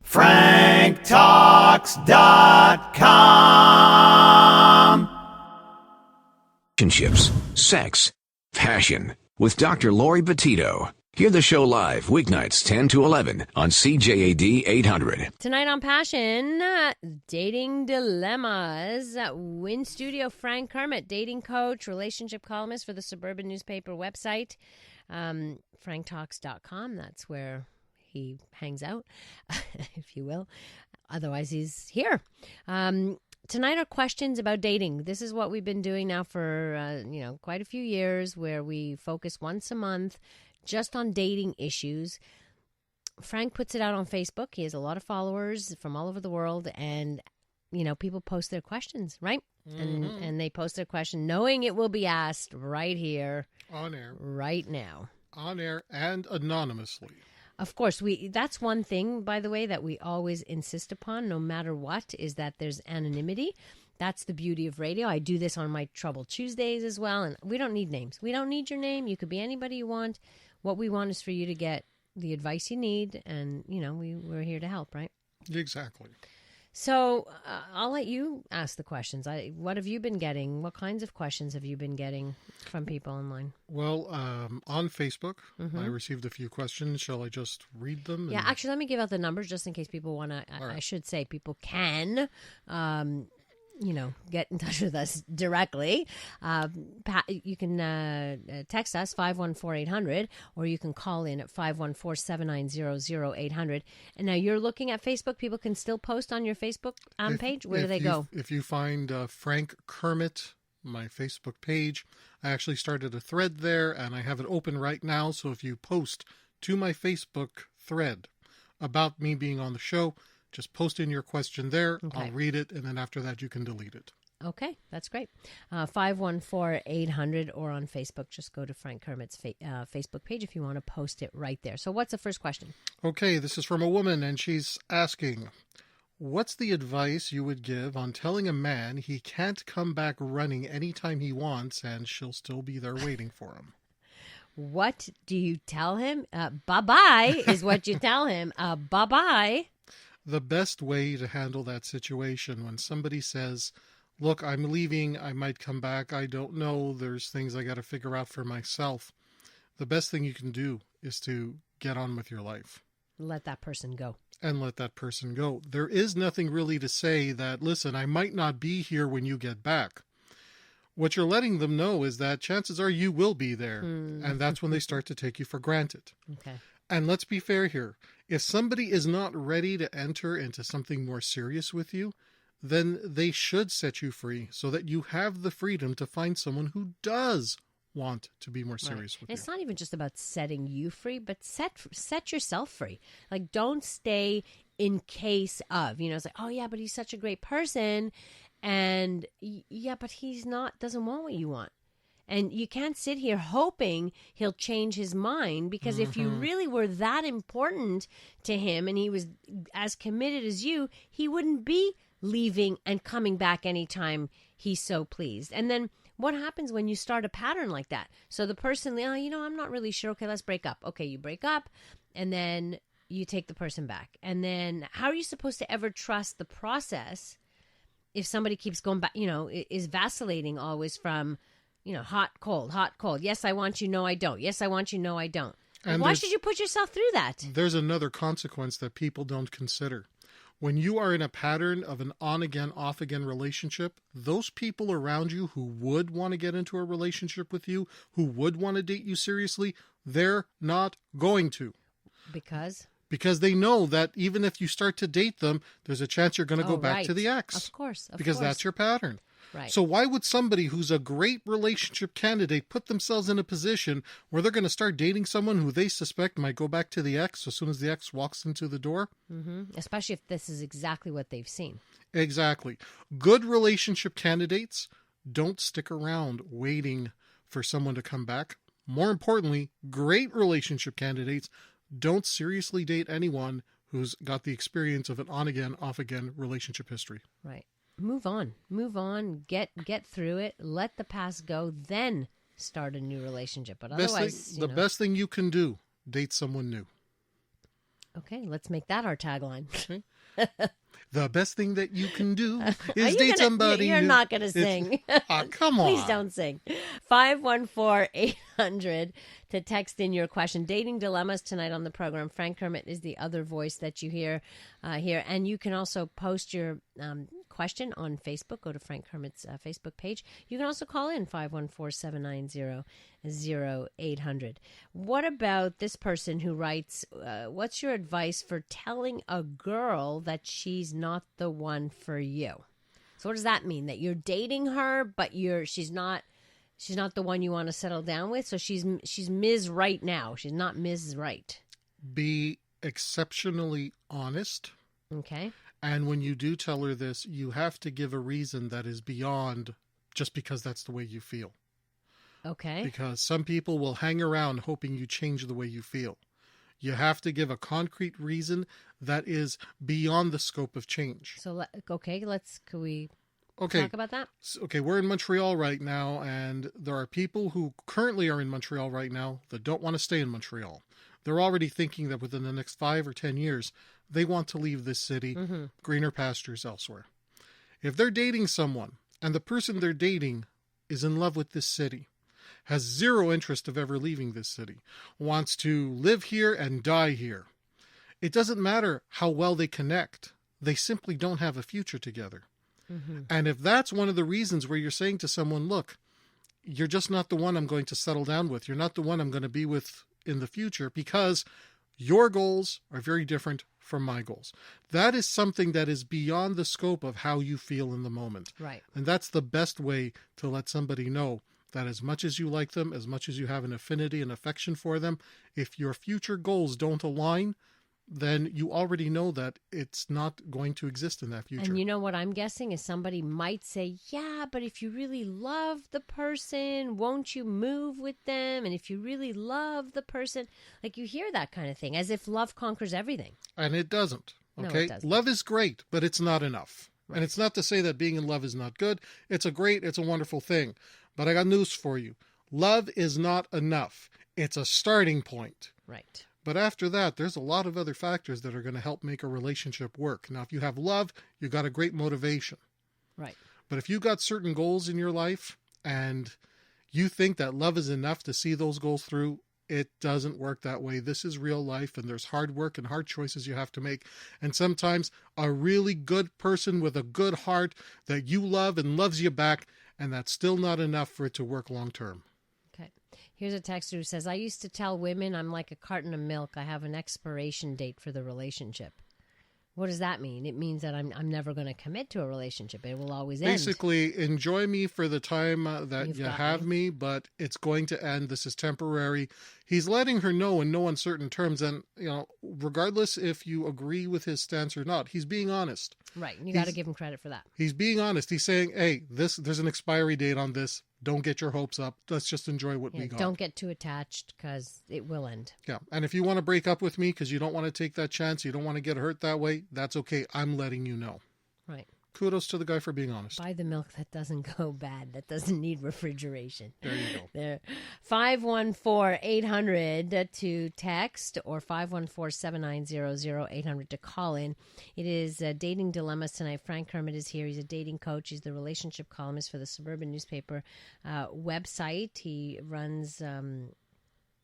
franktalks.com. Relationships, sex, passion with Dr. Laurie Betito. Hear the show live weeknights 10 to 11 on CJAD 800. Tonight on Passion, dating dilemmas. In studio, Frank Kermit, dating coach, relationship columnist for the Suburban newspaper website, franktalks.com. That's where he hangs out, if you will. Otherwise, he's here. Tonight are questions about dating. This is what we've been doing now for, quite a few years, where we focus once a month just on dating issues. Frank puts it out on Facebook. He has a lot of followers from all over the world, and, people post their questions, right? Mm-hmm. And they post their question knowing it will be asked right here. On air. Right now. On air and anonymously. Of course, that's one thing, by the way, that we always insist upon, no matter what, is that there's anonymity. That's the beauty of radio. I do this on my Trouble Tuesdays as well, and we don't need names. We don't need your name. You could be anybody you want. What we want is for you to get the advice you need, and, we're here to help, right? Exactly. So I'll let you ask the questions. What have you been getting? What kinds of questions have you been getting from people online? Well, on Facebook, I received a few questions. Shall I just read them? Yeah, actually, let me give out the numbers just in case people want to. Right. I should say people can, get in touch with us directly. You can text us 514-800, or you can call in at 514-790-0800. And now you're looking at Facebook. People can still post on your Facebook page. Where do they go? If you find Frank Kermit, my Facebook page, I actually started a thread there, and I have it open right now. So if you post to my Facebook thread about me being on the show, just post in your question there. Okay. I'll read it, and then after that, you can delete it. Okay, that's great. 514-800, or on Facebook, just go to Frank Kermit's Facebook page if you want to post it right there. So what's the first question? Okay, this is from a woman, and she's asking, what's the advice you would give on telling a man he can't come back running anytime he wants, and she'll still be there waiting for him? What do you tell him? Bye-bye is what you tell him. Bye-bye. The best way to handle that situation when somebody says, look, I'm leaving, I might come back, I don't know, there's things I got to figure out for myself. The best thing you can do is to get on with your life. Let that person go. And let that person go. There is nothing really to say that, listen, I might not be here when you get back. What you're letting them know is that chances are you will be there. And that's when they start to take you for granted. Okay. And let's be fair here. If somebody is not ready to enter into something more serious with you, then they should set you free so that you have the freedom to find someone who does want to be more serious with you. It's not even just about setting you free, but set yourself free. Like, don't stay in case of, it's like, oh yeah, but he's such a great person. And yeah, but doesn't want what you want. And you can't sit here hoping he'll change his mind, because if you really were that important to him and he was as committed as you, he wouldn't be leaving and coming back anytime he's so pleased. And then what happens when you start a pattern like that? So the person, I'm not really sure. Okay, let's break up. Okay, you break up, and then you take the person back. And then how are you supposed to ever trust the process if somebody keeps going back, is vacillating always from, hot, cold, hot, cold. Yes, I want you. No, I don't. Yes, I want you. No, I don't. And why should you put yourself through that? There's another consequence that people don't consider. When you are in a pattern of an on-again, off-again relationship, those people around you who would want to get into a relationship with you, who would want to date you seriously, they're not going to. Because? Because they know that even if you start to date them, there's a chance you're going to go back to the ex. Of course. Because that's your pattern. Right. So why would somebody who's a great relationship candidate put themselves in a position where they're going to start dating someone who they suspect might go back to the ex as soon as the ex walks into the door? Mm-hmm. Especially if this is exactly what they've seen. Exactly. Good relationship candidates don't stick around waiting for someone to come back. More importantly, great relationship candidates don't seriously date anyone who's got the experience of an on-again, off-again relationship history. Right. Move on, get through it, let the past go, then start a new relationship. But otherwise, best thing you can do, date someone new. Okay, let's make that our tagline. Okay. The best thing that you can do Are is you date gonna- somebody You're new. not going to sing. Oh, come on. Please don't sing. 514-800 to text in your question. Dating dilemmas tonight on the program. Frank Kermit is the other voice that you hear here. And you can also post your question on Facebook. Go to Frank Kermit's Facebook page. You can also call in 514-790-0800. What about this person who writes, what's your advice for telling a girl that she's not the one for you? So what does that mean? That you're dating her, but she's not the one you want to settle down with? So she's Ms. Right now. She's not Ms. Right. Be exceptionally honest. Okay. And when you do tell her this, you have to give a reason that is beyond just because that's the way you feel. Okay. Because some people will hang around hoping you change the way you feel. You have to give a concrete reason that is beyond the scope of change. So, okay, can we Okay. talk about that? Okay, we're in Montreal right now, and there are people who currently are in Montreal right now that don't want to stay in Montreal. They're already thinking that within the next 5 or 10 years, they want to leave this city, greener pastures elsewhere. If they're dating someone, and the person they're dating is in love with this city, has zero interest of ever leaving this city, wants to live here and die here, it doesn't matter how well they connect. They simply don't have a future together. And if that's one of the reasons where you're saying to someone, look, you're just not the one I'm going to settle down with. You're not the one I'm going to be with in the future because your goals are very different from my goals. That is something that is beyond the scope of how you feel in the moment. Right. And that's the best way to let somebody know that as much as you like them, as much as you have an affinity and affection for them, if your future goals don't align, then you already know that it's not going to exist in that future. And you know what I'm guessing is somebody might say, yeah, but if you really love the person, won't you move with them? And if you really love the person, like you hear that kind of thing, as if love conquers everything. And it doesn't. No, Okay? it doesn't. Love is great, but it's not enough. Right. And it's not to say that being in love is not good. It's a wonderful thing. But I got news for you. Love is not enough. It's a starting point. Right. But after that, there's a lot of other factors that are going to help make a relationship work. Now, if you have love, you got a great motivation. Right. But if you got certain goals in your life and you think that love is enough to see those goals through, it doesn't work that way. This is real life, and there's hard work and hard choices you have to make. And sometimes a really good person with a good heart that you love and loves you back, and that's still not enough for it to work long term. Okay. Here's a texter who says, I used to tell women I'm like a carton of milk. I have an expiration date for the relationship. What does that mean? It means that I'm never going to commit to a relationship. It will always end. Basically, enjoy me for the time that You've you got have me, but it's going to end. This is temporary. He's letting her know in no uncertain terms. And, regardless if you agree with his stance or not, he's being honest. Right. And you got to give him credit for that. He's being honest. He's saying, hey, there's an expiry date on this. Don't get your hopes up. Let's just enjoy what we got. Don't get too attached because it will end. Yeah. And if you want to break up with me because you don't want to take that chance, you don't want to get hurt that way, that's okay. I'm letting you know. Right. Kudos to the guy for being honest. Buy the milk that doesn't go bad, that doesn't need refrigeration. There you go. There. 514-800 to text or 514-790-0800 to call in. It is Dating Dilemmas tonight. Frank Kermit is here. He's a dating coach. He's the relationship columnist for the Suburban Newspaper website. He runs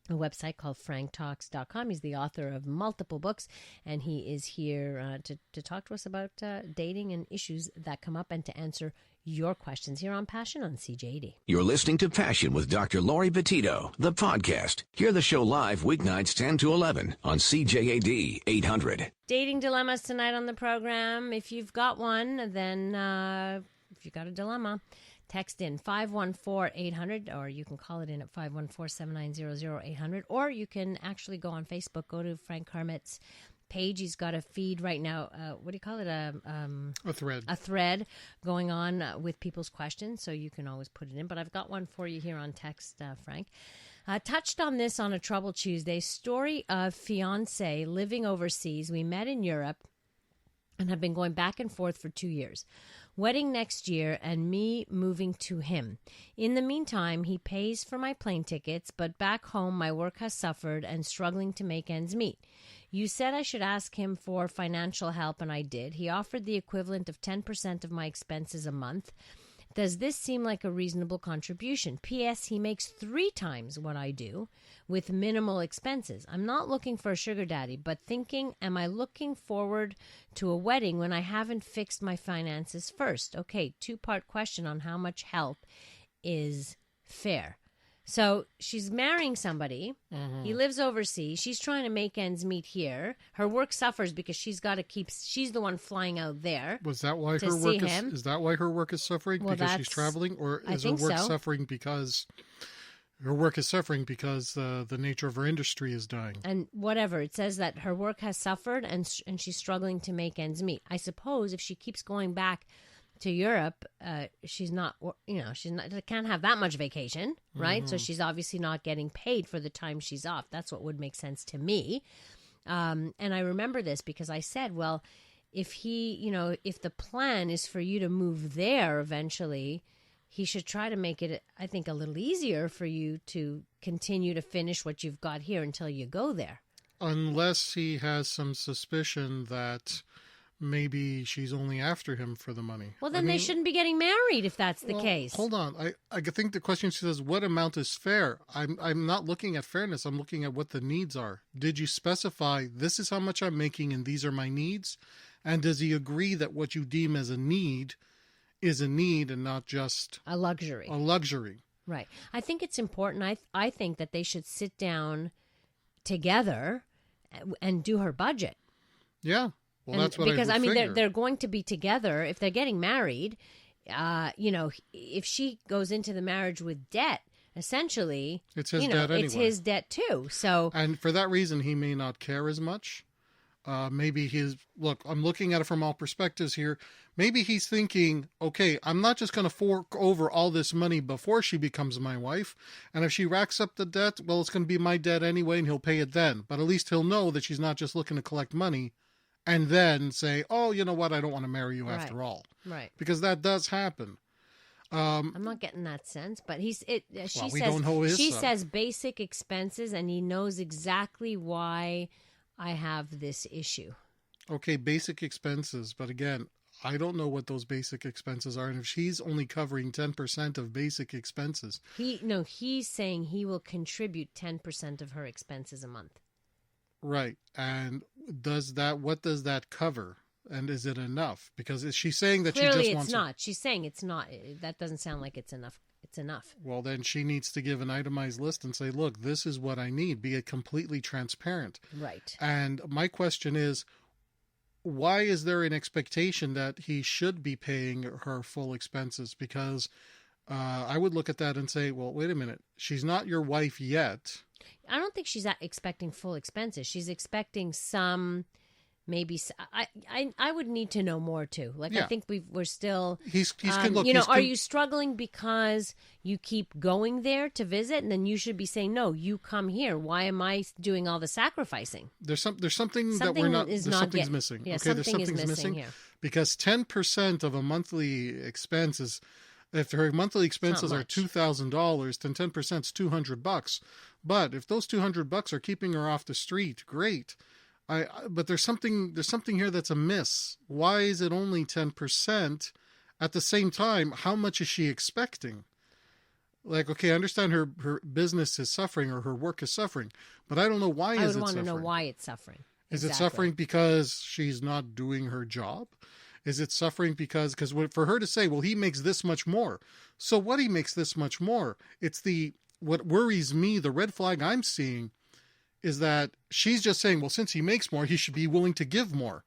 a website called franktalks.com. He's the author of multiple books, and he is here to talk to us about dating and issues that come up and to answer your questions here on Passion on CJAD. You're listening to Passion with Dr. Laurie Betito, the podcast. Hear the show live weeknights 10 to 11 on CJAD 800. Dating dilemmas tonight on the program. If you've got one, then if you've got a dilemma, text in 514-800, or you can call it in at 514-790-0800, or you can actually go on Facebook. Go to Frank Kermit's page. He's got a feed right now. What do you call it? A thread. A thread going on with people's questions, so you can always put it in. But I've got one for you here on text, Frank. Touched on this on a Trouble Tuesday. Story of fiancé living overseas. We met in Europe. and have been going back and forth for 2 years. Wedding next year and me moving to him. In the meantime, he pays for my plane tickets, but back home my work has suffered and struggling to make ends meet. You said I should ask him for financial help, and I did. He offered the equivalent of 10% of my expenses a month. Does this seem like a reasonable contribution? P.S. He makes 3 times what I do with minimal expenses. I'm not looking for a sugar daddy, but thinking, am I looking forward to a wedding when I haven't fixed my finances first? Okay, 2-part question on how much help is fair. So she's marrying somebody. He lives overseas. She's trying to make ends meet here. Her work suffers because she's the one flying out there. Was that why to her work see him. Is that why her work is suffering? Well, because she's traveling? Or I is her think work so. suffering because her work is suffering because the nature of her industry is dying? And whatever. It says that her work has suffered and she's struggling to make ends meet. I suppose if she keeps going back to Europe, she's not, can't have that much vacation, right? So she's obviously not getting paid for the time she's off. That's what would make sense to me. And I remember this because I said, well, if if the plan is for you to move there eventually, he should try to make it, I think, a little easier for you to continue to finish what you've got here until you go there. Unless he has some suspicion that maybe she's only after him for the money. Well, then they shouldn't be getting married if that's the Well, case. Hold on. I think the question says, what amount is fair? I'm not looking at fairness. I'm looking at what the needs are. Did you specify, this is how much I'm making and these are my needs? And does he agree that what you deem as a need is a need and not just a luxury? A luxury. Right. I think it's important. I think that they should sit down together and do her budget. Yeah. Well, that's what because I would figure. they're going to be together if they're getting married. If she goes into the marriage with debt, essentially, it's his debt anyway. It's his debt too. So, and for that reason, he may not care as much. Maybe I'm looking at it from all perspectives here. Maybe he's thinking, okay, I'm not just going to fork over all this money before she becomes my wife. And if she racks up the debt, well, it's going to be my debt anyway, and he'll pay it then. But at least he'll know that she's not just looking to collect money and then say, oh, you know what, I don't want to marry you after all. Right. Because that does happen. I'm not getting that sense, but she says basic expenses, and he knows exactly why I have this issue. Okay, basic expenses. But again, I don't know what those basic expenses are. And if she's only covering 10% of basic expenses. He's saying he will contribute 10% of her expenses a month. Right. And what does that cover? And is it enough? Because she's saying that Clearly she just wants... Clearly it's not. She's saying it's not. That doesn't sound like it's enough. It's enough. Well, then she needs to give an itemized list and say, look, this is what I need. Be completely transparent. Right. And my question is, why is there an expectation that he should be paying her full expenses? Because I would look at that and say, well, wait a minute. She's not your wife yet. I don't think she's expecting full expenses. She's expecting some... Maybe I would need to know more too. I think we're still. Are you struggling because you keep going there to visit, and then you should be saying, no, you come here. Why am I doing all the sacrificing? There's something that we're not. Something's missing. Yeah, okay, something's missing here. Because 10% of a monthly expense is, if her monthly expenses are $2,000, then 10% is $200. But if those $200 are keeping her off the street, great. But there's something here that's amiss. Why is it only 10%? At the same time, how much is she expecting? Okay, I understand her business is suffering or her work is suffering, but I don't know why is it suffering. I would want to know why it's suffering. Is it suffering because she's not doing her job? Is it suffering because for her to say, well, he makes this much more. So what he makes this much more? What worries me, the red flag I'm seeing, is that she's just saying, well, since he makes more, he should be willing to give more.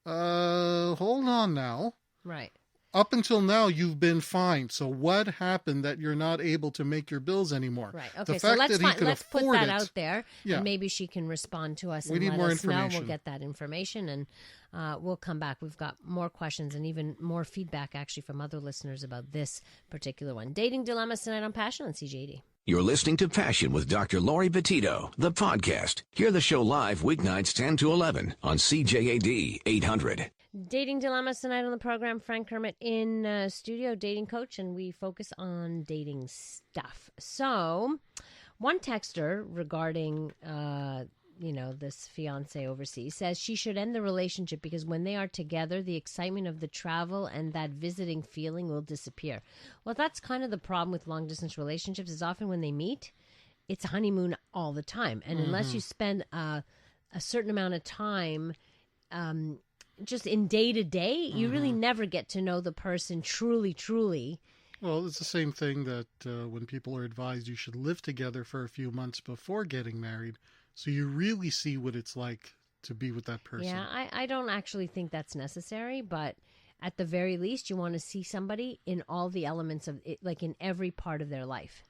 Hold on now. Right. Up until now, you've been fine. So what happened that you're not able to make your bills anymore? Right. Okay, so let's put that out there. Yeah. And maybe she can respond to us and let us know. We'll get that information, and we'll come back. We've got more questions and even more feedback, actually, from other listeners about this particular one. Dating Dilemmas tonight on Passion on CJD. You're listening to Passion with Dr. Laurie Betito, the podcast. Hear the show live weeknights 10 to 11 on CJAD 800. Dating dilemmas tonight on the program. Frank Kermit in studio, dating coach, and we focus on dating stuff. So, one texter regarding, this fiance overseas says she should end the relationship because when they are together, the excitement of the travel and that visiting feeling will disappear. Well, that's kind of the problem with long-distance relationships is often when they meet, it's a honeymoon all the time. And unless you spend a certain amount of time just in day-to-day, you really never get to know the person truly. Well, it's the same thing that when people are advised you should live together for a few months before getting married, so you really see what it's like to be with that person. Yeah, I don't actually think that's necessary, but at the very least, you want to see somebody in all the elements of it, like in every part of their life.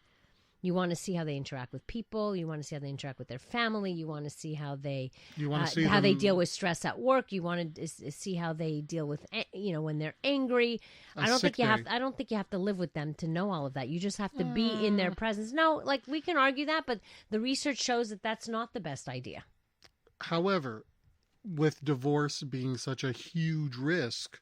You want to see how they interact with people. You want to see how they interact with their family. You want to see how they they deal with stress at work. You want to see how they deal with when they're angry. I don't think you have to live with them to know all of that. You just have to be in their presence. No, like we can argue that, but the research shows that that's not the best idea. However, with divorce being such a huge risk,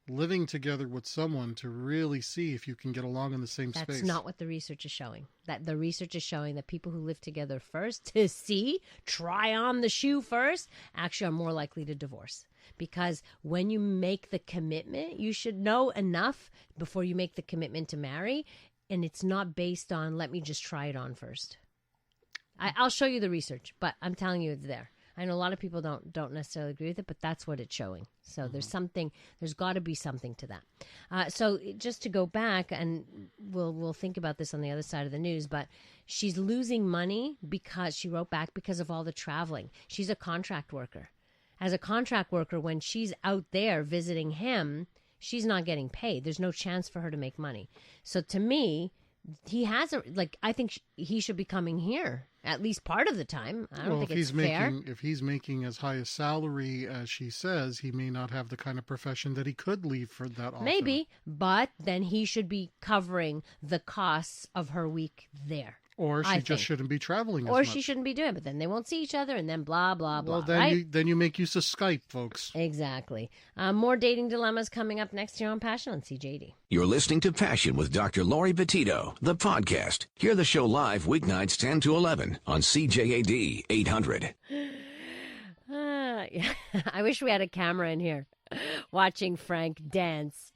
living together with someone to really see if you can get along in the same space. That's not what the research is showing. That the research is showing that people who live together first try on the shoe first, actually are more likely to divorce. Because when you make the commitment, you should know enough before you make the commitment to marry. And it's not based on, let me just try it on first. I'll show you the research, but I'm telling you it's there. I know a lot of people don't necessarily agree with it, but that's what it's showing. So there's got to be something to that. So just to go back, and we'll think about this on the other side of the news, but she's losing money because she wrote back because of all the traveling. She's a contract worker. As a contract worker, when she's out there visiting him, she's not getting paid. There's no chance for her to make money. So to me, I think he should be coming here at least part of the time. I don't think it's fair. If he's making as high a salary as she says, he may not have the kind of profession that he could leave for that offer. Maybe, but then he should be covering the costs of her week there. Or she just shouldn't be traveling as much. Or she shouldn't be doing it, but then they won't see each other, and then blah, blah, blah. Well, then you make use of Skype, folks. Exactly. More dating dilemmas coming up next here on Passion on CJD. You're listening to Passion with Dr. Laurie Betito, the podcast. Hear the show live weeknights 10 to 11 on CJAD 800. I wish we had a camera in here watching Frank dance.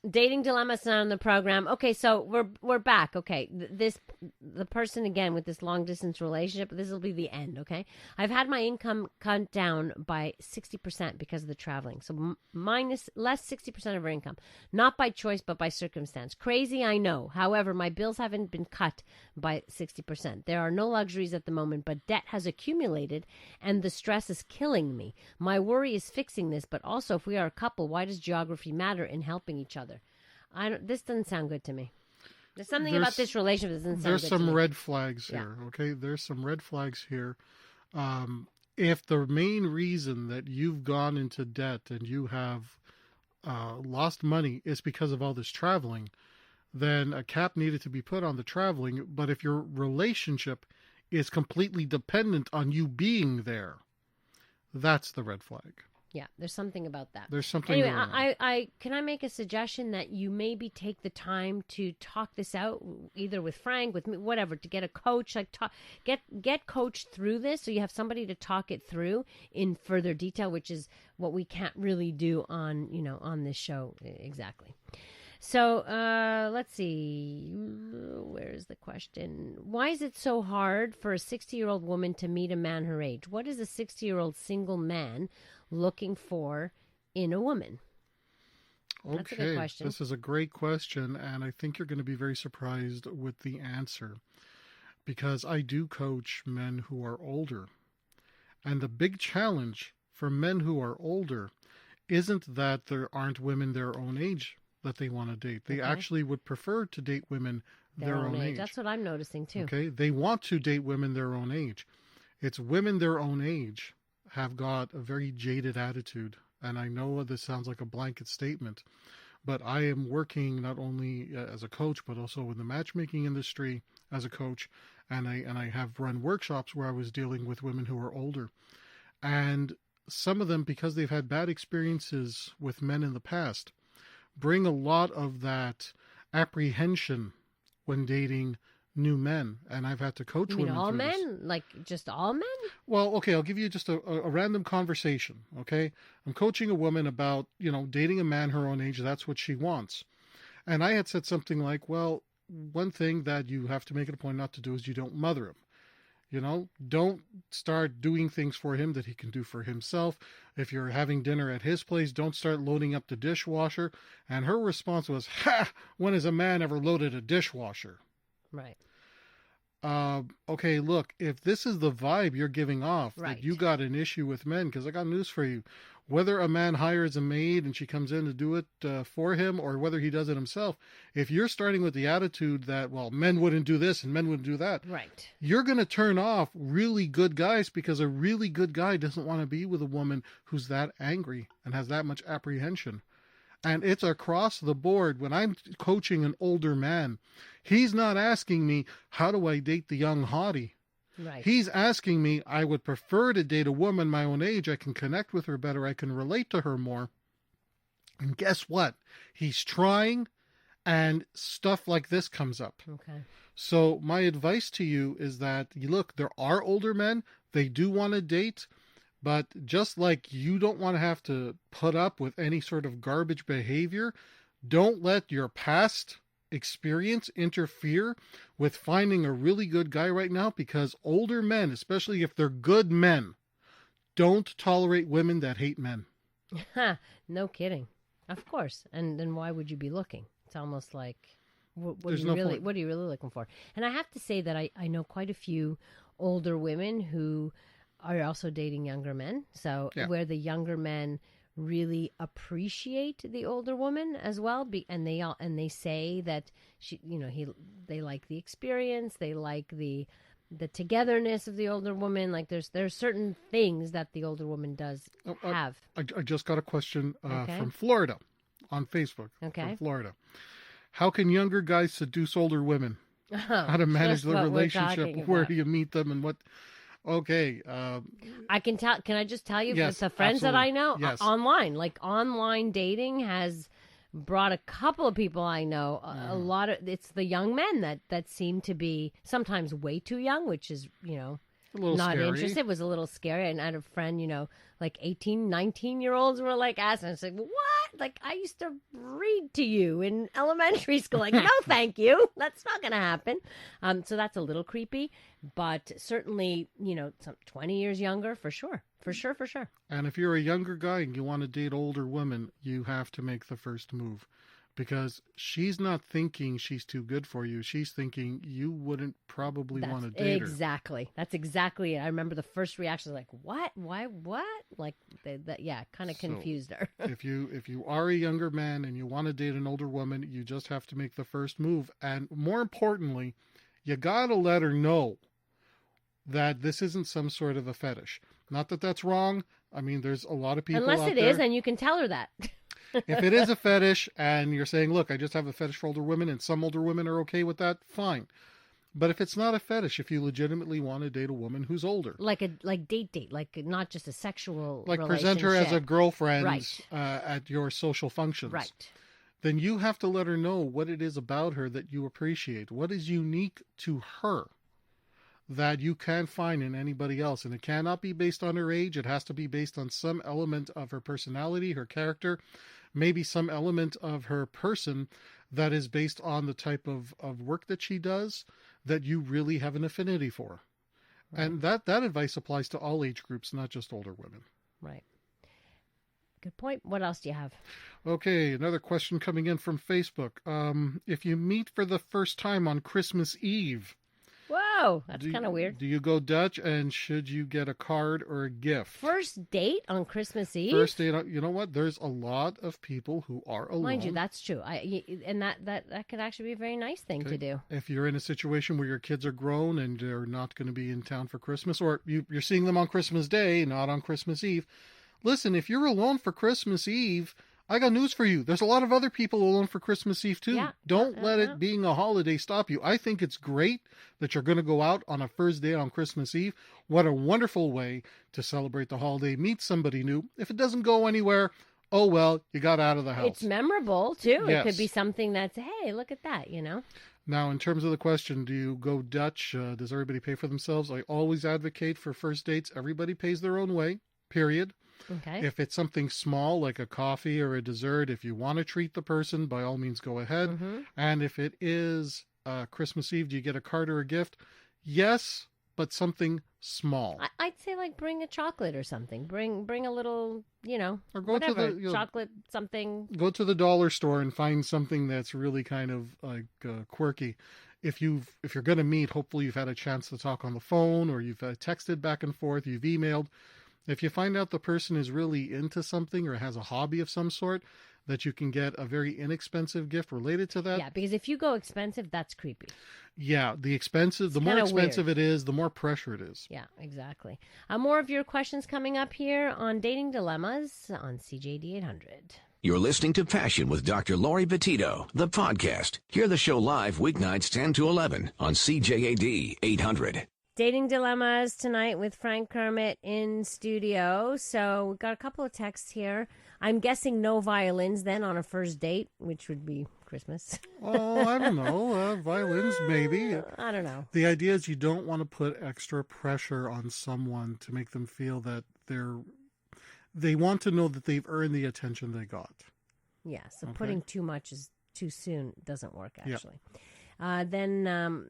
Dating dilemmas on the program. Okay, so we're back. Okay, the person again with this long distance relationship. This will be the end. Okay, I've had my income cut down by 60% because of the traveling. So less 60% of her income, not by choice but by circumstance. Crazy, I know. However, my bills haven't been cut by 60%. There are no luxuries at the moment, but debt has accumulated, and the stress is killing me. My worry is fixing this, but also if we are a couple, why does geography matter in helping each other? This doesn't sound good to me. There's something about this relationship that doesn't sound good to me. There's some red flags here, okay? There's some red flags here. If the main reason that you've gone into debt and you have lost money is because of all this traveling, then a cap needed to be put on the traveling. But if your relationship is completely dependent on you being there, that's the red flag. Yeah, there's something about that. There's something. Anyway, can I make a suggestion that you maybe take the time to talk this out, either with Frank, with me, whatever, to get a coach, get coached through this, so you have somebody to talk it through in further detail, which is what we can't really do on this show exactly. So let's see. Where's the question? Why is it so hard for a 60-year-old woman to meet a man her age? What is a 60-year-old single man looking for in a woman? That's a good question. This is a great question, and I think you're going to be very surprised with the answer, because I do coach men who are older. And the big challenge for men who are older isn't that there aren't women their own age that they want to date. They actually would prefer to date women their own age. That's what I'm noticing too. Okay, they want to date women their own age. It's women their own age have got a very jaded attitude. And I know this sounds like a blanket statement, but I am working not only as a coach, but also in the matchmaking industry as a coach. And I have run workshops where I was dealing with women who are older. And some of them, because they've had bad experiences with men in the past, bring a lot of that apprehension when dating new men. And I've had to coach women. All men? This. Like just all men? Well, okay, I'll give you just a random conversation, okay? I'm coaching a woman about, dating a man her own age. That's what she wants. And I had said something like, well, one thing that you have to make it a point not to do is you don't mother him. Don't start doing things for him that he can do for himself. If you're having dinner at his place, don't start loading up the dishwasher. And her response was, when has a man ever loaded a dishwasher? Right. Okay, look, if this is the vibe you're giving off, Right. that you got an issue with men, because I got news for you. Whether a man hires a maid and she comes in to do it for him, or whether he does it himself, if you're starting with the attitude that, well, men wouldn't do this and men wouldn't do that, Right. you're going to turn off really good guys, because a really good guy doesn't want to be with a woman who's that angry and has that much apprehension. And it's across the board. When I'm coaching an older man, he's not asking me, how do I date the young hottie? Right. He's asking me, I would prefer to date a woman my own age. I can connect with her better. I can relate to her more. And guess what? He's trying, and stuff like this comes up. Okay. So my advice to you is that, look, there are older men. They do want to date. But just like you don't want to have to put up with any sort of garbage behavior, don't let your past experience interfere with finding a really good guy right now, because older men, especially if they're good men, don't tolerate women that hate men. No kidding. Of course. And then why would you be looking? It's almost like, what are There's you no really point. what are you really looking for? And I have to say that I know quite a few older women who are also dating younger men. So Yeah. where the younger men really appreciate the older woman as well, and they say that they like the experience, they like the togetherness of the older woman. Like there's certain things that the older woman does have. I just got a question Okay. from Florida on Facebook. Okay. From Florida. How can younger guys seduce older women? How to manage Just the what we're relationship? talking Where about. do you meet them and what? Okay. I can tell. Can I just tell you, Yes, the friends that I know absolutely. Yes. online, like online dating has brought a couple of people I know. A lot of it's the young men that seem to be sometimes way too young, which is a little not scary. interested. Was a little scary. And I had a friend, like 18, 19-year-olds were like asking. I was like, what? Like I used to read to you in elementary school. Like, no, thank you. That's not going to happen. So that's a little creepy, but certainly, some 20 years younger for sure. For sure. And if you're a younger guy and you want to date older women, you have to make the first move, because she's not thinking she's too good for you. She's thinking you wouldn't probably want to date her. Exactly. That's exactly it. I remember the first reaction was like, what? Why? What? Like, kind of So, confused her. if you are a younger man and you want to date an older woman, you just have to make the first move. And more importantly, you got to let her know that this isn't some sort of a fetish. Not that that's wrong. I mean, there's a lot of people Unless out it there. is, and you can tell her that. If it is a fetish and you're saying, look, I just have a fetish for older women and some older women are okay with that, fine. But if it's not a fetish, if you legitimately want to date a woman who's older, like date, like not just a sexual like present her as a relationship. girlfriend Right. At your social functions, Right. then you have to let her know what it is about her that you appreciate, what is unique to her that you can't find in anybody else. And it cannot be based on her age. It has to be based on some element of her personality, her character, maybe some element of her person that is based on the type of work that she does that you really have an affinity for. Right. And that advice applies to all age groups, not just older women. Right. Good point. What else do you have? Okay, another question coming in from Facebook. If you meet for the first time on Christmas Eve, Whoa, that's kind of weird. do you go Dutch, and should you get a card or a gift? First date on Christmas Eve? First date, you know what? There's a lot of people who are alone. Mind you, that's true. And that could actually be a very nice thing to do. If you're in a situation where your kids are grown and they're not going to be in town for Christmas, or you're seeing them on Christmas Day, not on Christmas Eve, listen, if you're alone for Christmas Eve, I got news for you. There's a lot of other people alone for Christmas Eve too. Yeah, Don't let it being a holiday stop you. I think it's great that you're going to go out on a first day on Christmas Eve. What a wonderful way to celebrate the holiday, meet somebody new. If it doesn't go anywhere, oh well, you got out of the house. It's memorable too. Yes. It could be something that's, hey, look at that, you know. Now, in terms of the question, do you go Dutch? Does everybody pay for themselves? I always advocate for first dates. Everybody pays their own way, period. Okay. If it's something small like a coffee or a dessert, if you want to treat the person, by all means go ahead. Mm-hmm. And if it is Christmas Eve, do you get a card or a gift? Yes, but something small. I'd say like bring a chocolate or something. Bring a little, you know, Or go whatever, to the chocolate, something. Go to the dollar store and find something that's really kind of like quirky. If you're going to meet, hopefully you've had a chance to talk on the phone, or you've texted back and forth, you've emailed. If you find out the person is really into something or has a hobby of some sort, that you can get a very inexpensive gift related to that. Yeah, because if you go expensive, that's creepy. Yeah, the more expensive weird. it is, the more pressure it is. Yeah, exactly. More of your questions coming up here on Dating Dilemmas on CJD 800. You're listening to Passion with Dr. Laurie Betito, the podcast. Hear the show live weeknights 10 to 11 on CJAD 800. Dating Dilemmas tonight with Frank Kermit in studio. So we've got a couple of texts here. I'm guessing no violins then on a first date, which would be Christmas. Oh, I don't know. Violins, maybe. I don't know. The idea is you don't want to put extra pressure on someone to make them feel that they want to know that they've earned the attention they got. Yeah, so Okay. putting too much is too soon doesn't work, actually. Yeah. Then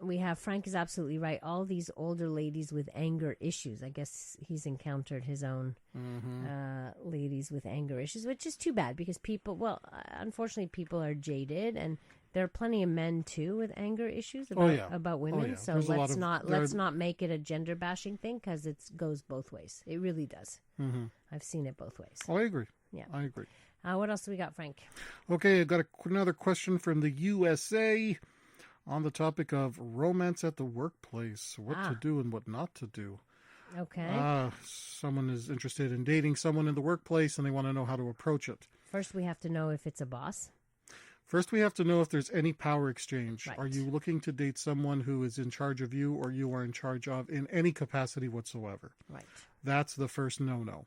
we have Frank is absolutely right. All these older ladies with anger issues. I guess he's encountered his own ladies with anger issues, which is too bad because unfortunately, people are jaded, and there are plenty of men too with anger issues about women. yeah. So There's let's not make it a gender bashing thing because it goes both ways. It really does. Mm-hmm. I've seen it both ways. Oh, I agree. Yeah, I agree. What else do we got, Frank? Okay, I got another question from the USA on the topic of romance at the workplace. What to do and what not to do. Okay. Someone is interested in dating someone in the workplace and they want to know how to approach it. First, we have to know if it's a boss. First, we have to know if there's any power exchange. Right. Are you looking to date someone who is in charge of you or you are in charge of in any capacity whatsoever? Right. That's the first no-no.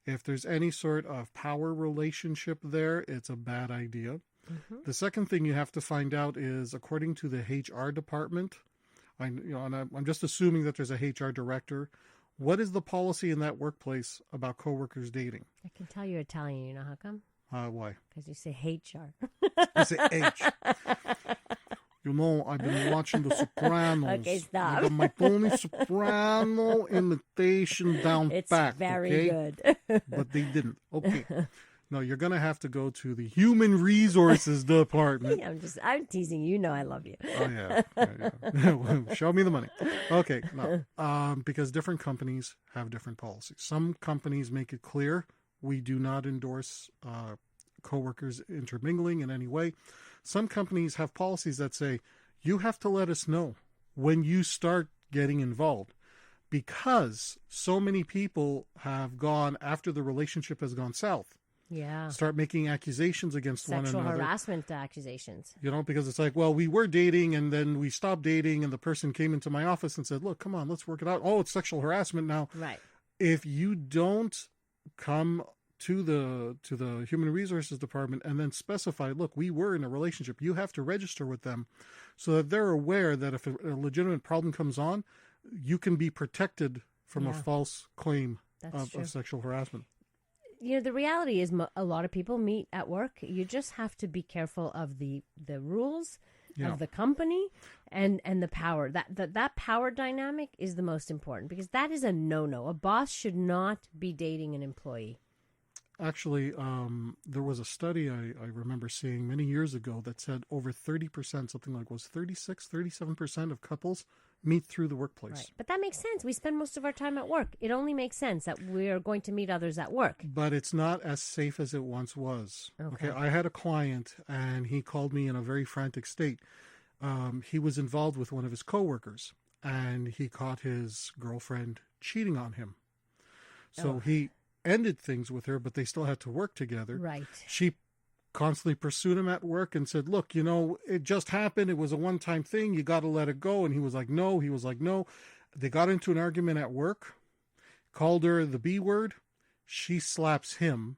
If there's any sort of power relationship there, it's a bad idea. Mm-hmm. The second thing you have to find out is, according to the HR department, I'm just assuming that there's a HR director. What is the policy in that workplace about coworkers dating? I can tell you're Italian. You know how come? Why? Because you say HR. I say H. You know, I've been watching The Sopranos. Okay, stop. I got my Tony Soprano imitation down It's back. very good. But they didn't. Okay. No, you're going to have to go to the Human Resources Department. I'm teasing you. You know I love you. Oh, yeah. Show me the money. Okay. No. Because different companies have different policies. Some companies make it clear we do not endorse coworkers intermingling in any way. Some companies have policies that say you have to let us know when you start getting involved, because so many people have gone after the relationship has gone south. Yeah. Start making accusations against one another. Sexual harassment accusations. You know, because it's like, well, we were dating and then we stopped dating and the person came into my office and said, look, come on, let's work it out. Oh, it's sexual harassment now. Right. If you don't come to the Human Resources Department and then specify, look, we were in a relationship, you have to register with them so that they're aware that if a legitimate problem comes on, you can be protected from a false claim of sexual harassment. You know, the reality is a lot of people meet at work. You just have to be careful of the rules of the company and the power. That power dynamic is the most important, because that is a no-no. A boss should not be dating an employee. Actually, there was a study I remember seeing many years ago that said over 30%, something like 37% of couples meet through the workplace. Right. But that makes sense. We spend most of our time at work. It only makes sense that we are going to meet others at work. But it's not as safe as it once was. Okay. I had a client and he called me in a very frantic state. He was involved with one of his coworkers and he caught his girlfriend cheating on him. So he ended things with her, but they still had to work together. Right. She constantly pursued him at work and said, look, it just happened. It was a one-time thing. You got to let it go. And he was like, no. He was like, no. They got into an argument at work, called her the B word. She slaps him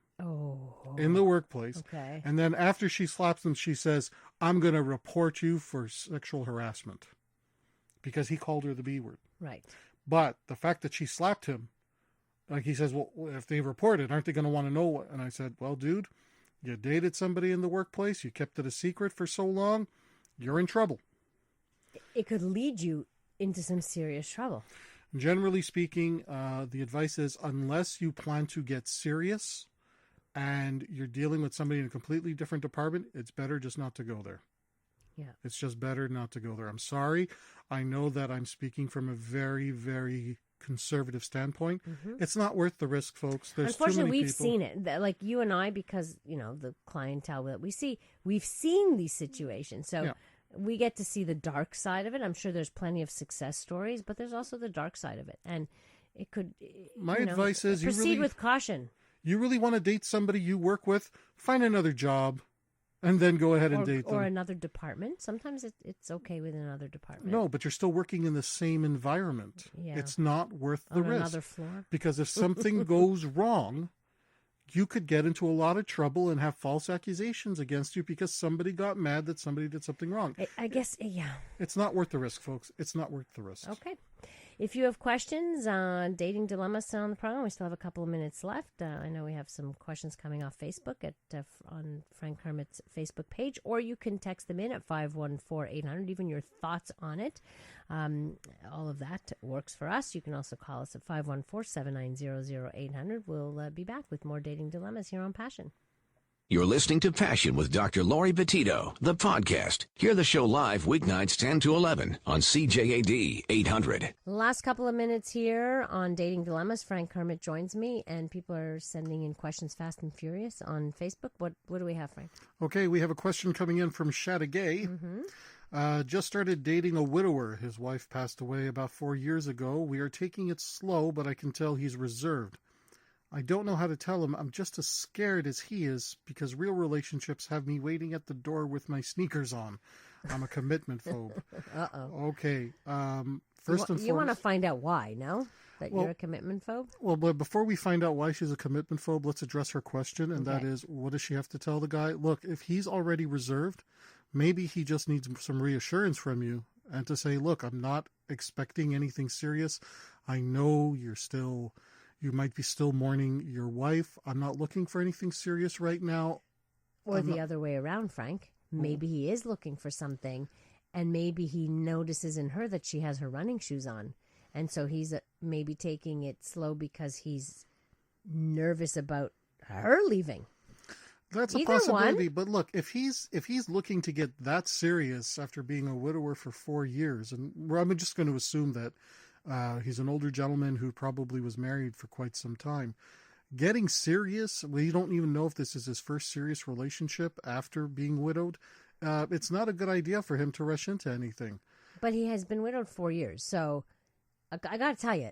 in the workplace. Okay. And then after she slaps him, she says, I'm going to report you for sexual harassment because he called her the B word. Right. But the fact that she slapped him, like he says, well, if they report it, aren't they going to want to know what? And I said, well, dude, you dated somebody in the workplace. You kept it a secret for so long. You're in trouble. It could lead you into some serious trouble. Generally speaking, the advice is unless you plan to get serious and you're dealing with somebody in a completely different department, it's better just not to go there. Yeah. It's just better not to go there. I'm sorry. I know that I'm speaking from a very, very conservative standpoint. It's not worth the risk, folks. There's Unfortunately, too many we've people. seen it. Like you and I, because, the clientele that we see, we've seen these situations. So we get to see the dark side of it. I'm sure there's plenty of success stories, but there's also the dark side of it. And it could, My advice is proceed with caution. You really want to date somebody you work with, find another job, and then go ahead and date them. Or another department. Sometimes it's okay with another department. No, but you're still working in the same environment. Yeah. It's not worth the On risk. another floor. Because if something goes wrong, you could get into a lot of trouble and have false accusations against you because somebody got mad that somebody did something wrong. I guess, yeah. It's not worth the risk, folks. It's not worth the risk. Okay. If you have questions on dating dilemmas on the program, we still have a couple of minutes left. I know we have some questions coming off Facebook on Frank Kermit's Facebook page, or you can text them in at 514-800, even your thoughts on it. All of that works for us. You can also call us at 514-790-0800. We'll be back with more dating dilemmas here on Passion. You're listening to Passion with Dr. Laurie Betito, the podcast. Hear the show live weeknights 10 to 11 on CJAD 800. Last couple of minutes here on Dating Dilemmas. Frank Kermit joins me, and people are sending in questions fast and furious on Facebook. What do we have, Frank? Okay, we have a question coming in from Chateauguay. Just started dating a widower. His wife passed away about 4 years ago. We are taking it slow, but I can tell he's reserved. I don't know how to tell him I'm just as scared as he is because real relationships have me waiting at the door with my sneakers on. I'm a commitment phobe. Uh-oh. Okay. You want to find out why, no? That you're a commitment phobe? Well, but before we find out why she's a commitment phobe, let's address her question, and that Okay. is, what does she have to tell the guy? Look, if he's already reserved, maybe he just needs some reassurance from you and to say, look, I'm not expecting anything serious. I know you might be still mourning your wife. I'm not looking for anything serious right now. Or the other way around, Frank. Maybe he is looking for something, and maybe he notices in her that she has her running shoes on. And so he's maybe taking it slow because he's nervous about her leaving. That's Either a possibility. one. But look, if he's looking to get that serious after being a widower for 4 years, and I'm just going to assume that he's an older gentleman who probably was married for quite some time. Getting serious, well, you don't even know if this is his first serious relationship after being widowed. It's not a good idea for him to rush into anything. But he has been widowed 4 years. So I got to tell you,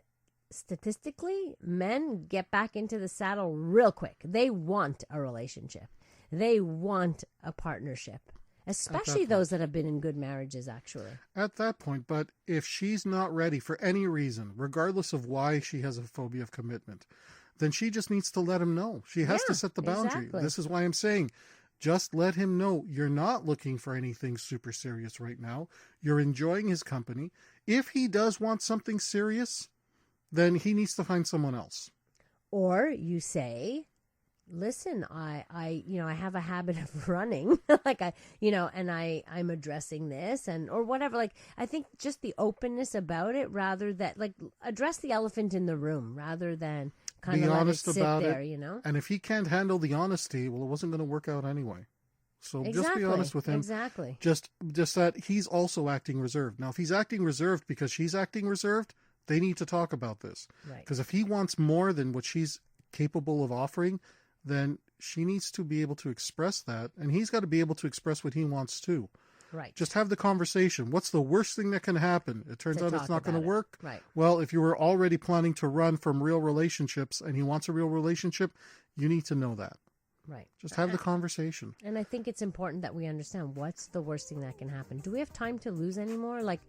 statistically, men get back into the saddle real quick. They want a relationship. They want a partnership. Especially those that have been in good marriages, actually. At that point, but if she's not ready for any reason, regardless of why she has a phobia of commitment, then she just needs to let him know. She has to set the boundary. Exactly. This is why I'm saying, just let him know you're not looking for anything super serious right now. You're enjoying his company. If he does want something serious, then he needs to find someone else. Or you say, listen, I have a habit of running, I'm addressing this or whatever. Like, I think just the openness about it, rather than address the elephant in the room rather than kind of let it sit there, And if he can't handle the honesty, well, it wasn't going to work out anyway. So just be honest with him. Exactly. Just that he's also acting reserved. Now, if he's acting reserved because she's acting reserved, they need to talk about this. Right. Because if he wants more than what she's capable of offering, then she needs to be able to express that, and he's got to be able to express what he wants too. Right. Just have the conversation. What's the worst thing that can happen? It turns out it's not going to work. Right. Well, if you were already planning to run from real relationships and he wants a real relationship, you need to know that. Right. Just have the conversation. And I think it's important that we understand what's the worst thing that can happen. Do we have time to lose anymore? Like,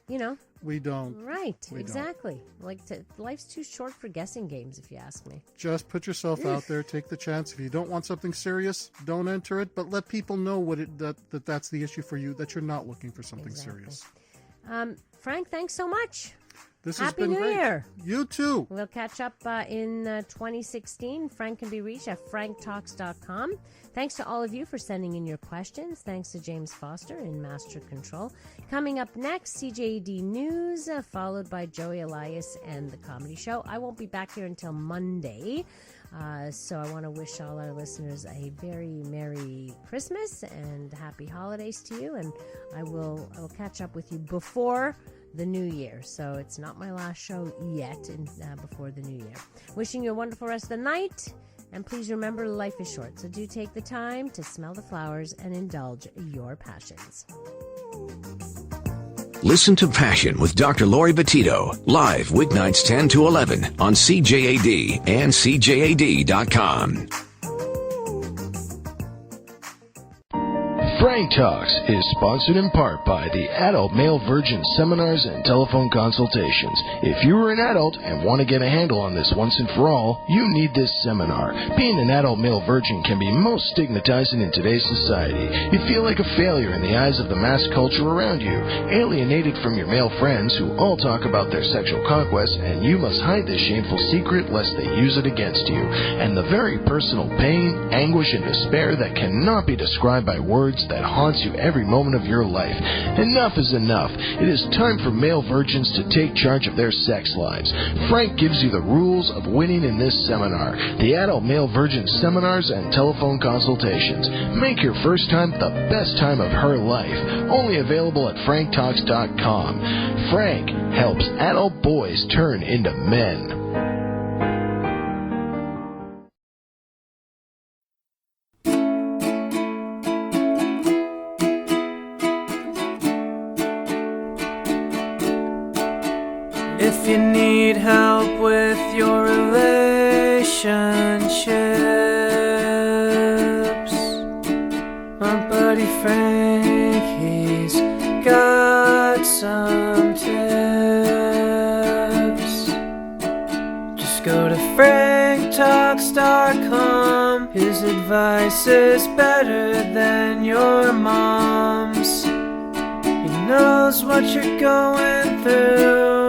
you know. We don't. Right. We exactly. Like, life's too short for guessing games, if you ask me. Just put yourself out there. Take the chance. If you don't want something serious, don't enter it. But let people know that's the issue for you, that you're not looking for something serious. Frank, thanks so much. This has Happy been New great. Year. You too. We'll catch up in 2016. Frank can be reached at franktalks.com. Thanks to all of you for sending in your questions. Thanks to James Foster in Master Control. Coming up next, CJAD News, followed by Joey Elias and The Comedy Show. I won't be back here until Monday. So I want to wish all our listeners a very Merry Christmas and Happy Holidays to you. And I will catch up with you before the new year. So it's not my last show yet before the new year. Wishing you a wonderful rest of the night. And please remember, life is short. So do take the time to smell the flowers and indulge your passions. Listen to Passion with Dr. Laurie Betito, live weeknights 10 to 11 on CJAD and CJAD.com. Frank Talks is sponsored in part by the Adult Male Virgin Seminars and Telephone Consultations. If you are an adult and want to get a handle on this once and for all, you need this seminar. Being an adult male virgin can be most stigmatizing in today's society. You feel like a failure in the eyes of the mass culture around you, alienated from your male friends who all talk about their sexual conquests, and you must hide this shameful secret lest they use it against you. And the very personal pain, anguish, and despair that cannot be described by words that haunts you every moment of your life. Enough is enough. It is time for male virgins to take charge of their sex lives. Frank gives you the rules of winning in this seminar. The Adult Male Virgin Seminars and Telephone Consultations. Make your first time the best time of her life. Only available at franktalks.com. Frank helps adult boys turn into men. If you need help with your relationships, my buddy Frank, he's got some tips. Just go to franktalks.com. His advice is better than your mom's. He knows what you're going through,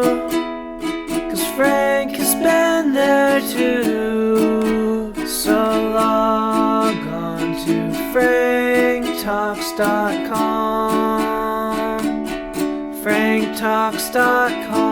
Frank has been there too. So log on to franktalks.com. franktalks.com.